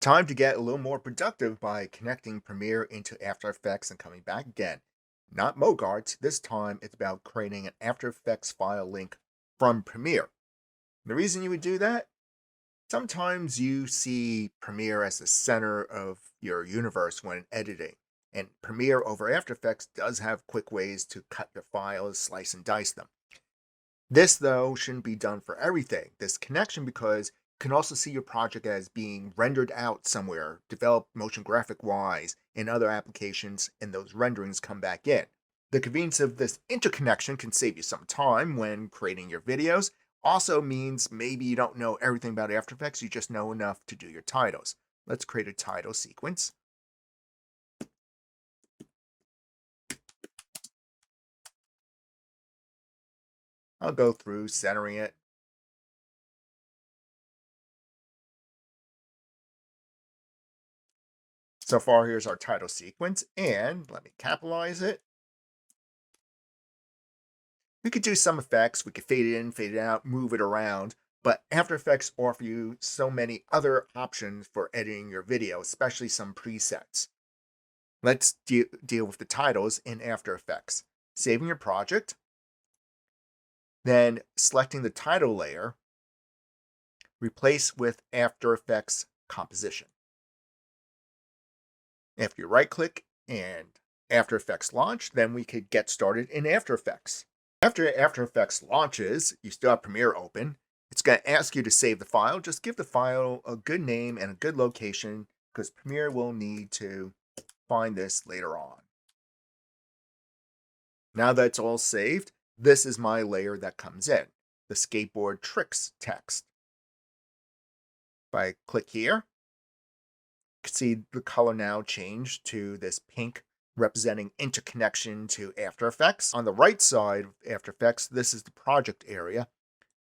Time to get a little more productive by connecting Premiere into After Effects and coming back again. Not Mogart, this time it's about creating an After Effects file link from Premiere. The reason you would do that? Sometimes you see Premiere as the center of your universe when editing, and Premiere over After Effects does have quick ways to cut your files, slice and dice them. This, though, shouldn't be done for everything. This connection, because you can also see your project as being rendered out somewhere, developed motion graphic wise in other applications, and those renderings come back in. The convenience of this interconnection can save you some time when creating your videos. Also means maybe you don't know everything about After Effects, you just know enough to do your titles. Let's create a title sequence. I'll go through centering it. So far, here's our title sequence, and let me capitalize it. We could do some effects. We could fade it in, fade it out, move it around, but After Effects offer you so many other options for editing your video, especially some presets. Let's deal with the titles in After Effects. Saving your project, then selecting the title layer, replace with After Effects composition. After you right-click and After Effects launch, then we could get started in After Effects. After After Effects launches, you still have Premiere open. It's going to ask you to save the file. Just give the file a good name and a good location because Premiere will need to find this later on. Now that it's all saved, this is my layer that comes in, the skateboard tricks text. If I click here, you can see the color now changed to this pink representing interconnection to After Effects. On the right side of After Effects, this is the project area.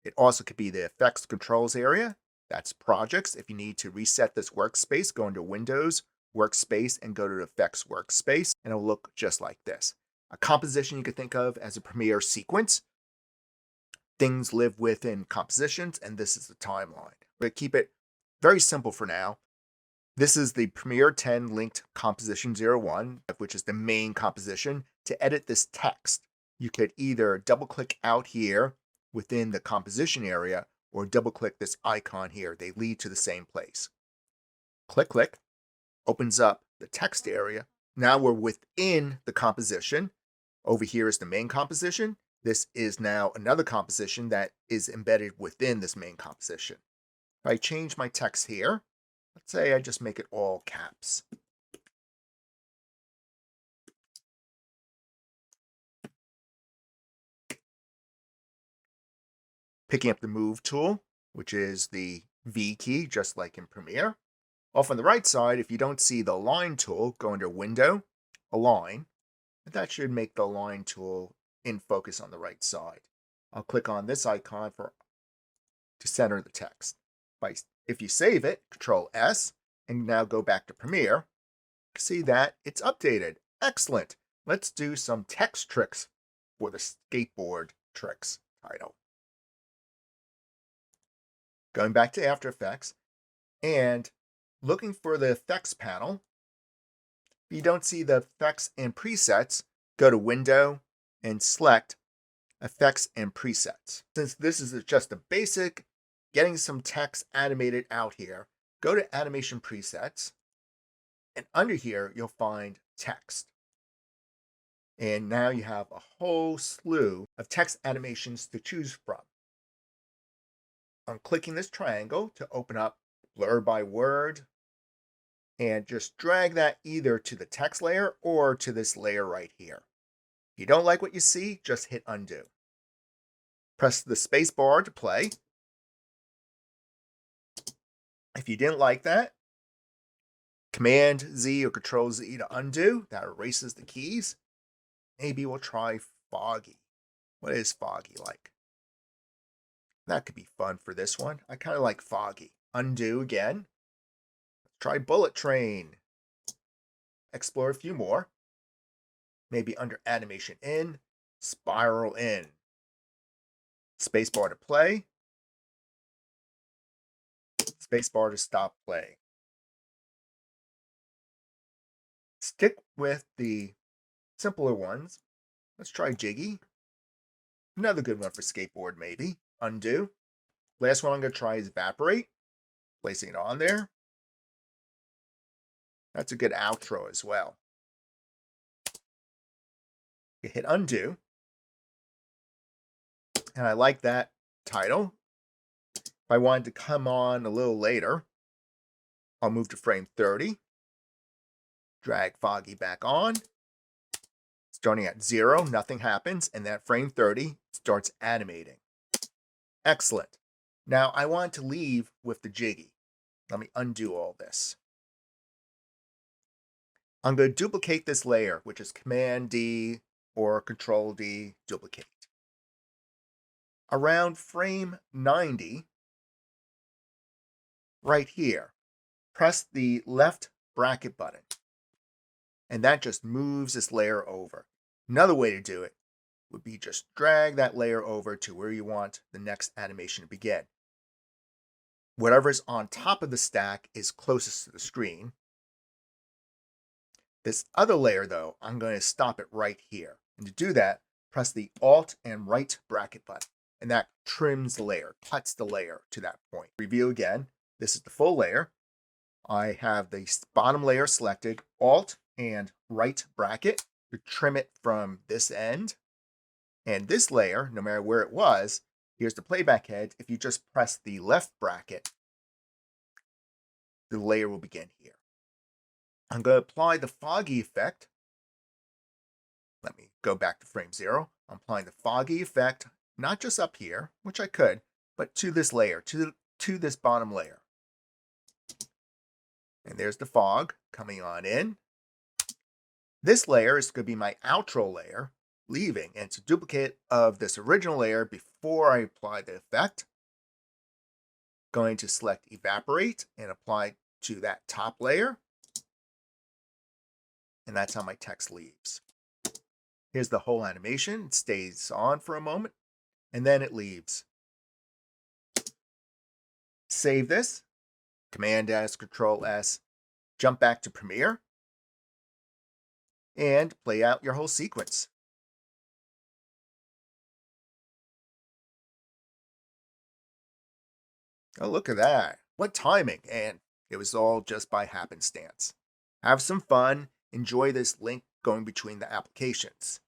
It also could be the effects controls area. That's projects. If you need to reset this workspace, go into Windows, Workspace, and go to the Effects Workspace, and it'll look just like this. A composition you could think of as a Premiere sequence. Things live within compositions, and this is the timeline. We're going to keep it very simple for now. This is the Premiere 10 linked composition 01, which is the main composition. To edit this text, you could either double-click out here within the composition area or double-click this icon here. They lead to the same place. Click, opens up the text area. Now we're within the composition. Over here is the main composition. This is now another composition that is embedded within this main composition. If I change my text here, let's say I just make it all caps. Picking up the Move tool, which is the V key, just like in Premiere. Off on the right side, if you don't see the Align tool, go under Window, Align. That should make the Align tool in focus on the right side. I'll click on this icon to center the text. If you save it, Control S, and now go back to Premiere, see that it's updated. Excellent. Let's do some text tricks for the skateboard tricks title. Going back to After Effects and looking for the effects panel. If you don't see the effects and presets, go to Window and select Effects and Presets. Since this is just a basic getting some text animated out here, go to Animation Presets, and under here you'll find text. And now you have a whole slew of text animations to choose from. I'm clicking this triangle to open up Blur by Word, and just drag that either to the text layer or to this layer right here. If you don't like what you see, just hit undo. Press the space bar to play. If you didn't like that, Command Z or Control Z to undo. That erases the keys. Maybe we'll try Foggy. What is Foggy like? That could be fun for this one. I kind of like Foggy. Undo again. Try Bullet Train. Explore a few more. Maybe under Animation In, Spiral In. Spacebar to play. Spacebar to stop play. stick with the simpler ones. Let's try Jiggy. Another good one for skateboard, maybe. Undo. Last one I'm going to try is Evaporate. Placing it on there. That's a good outro as well. You hit Undo. And I like that title. If I wanted to come on a little later, I'll move to frame 30. Drag Foggy back on. Starting at 0, nothing happens, and that frame 30 starts animating. Excellent. Now I want to leave with the Jiggy. Let me undo all this. I'm going to duplicate this layer, which is Command D or Control D, duplicate. Around frame 90, right here, press the left bracket button, and that just moves this layer over. Another way to do it would be just drag that layer over to where you want the next animation to begin. Whatever's on top of the stack is closest to the screen. This other layer, though, I'm going to stop it right here. And to do that, press the Alt and right bracket button, and that trims the layer, cuts the layer to that point. Review again. This is the full layer. I have the bottom layer selected, Alt and right bracket to trim it from this end. And this layer, no matter where it was, here's the playback head. If you just press the left bracket, the layer will begin here. I'm going to apply the foggy effect. Let me go back to frame 0. I'm applying the foggy effect, not just up here, which I could, but to this layer, to this bottom layer. And there's the fog coming on in. This layer is going to be my outro layer, leaving, and it's a duplicate of this original layer before I apply the effect. Going to select Evaporate and apply to that top layer. And that's how my text leaves. Here's the whole animation. It stays on for a moment, and then it leaves. Save this. Command S, Control S. Jump back to Premiere. And play out your whole sequence. Oh, look at that. What timing. And it was all just by happenstance. Have some fun. Enjoy this link going between the applications.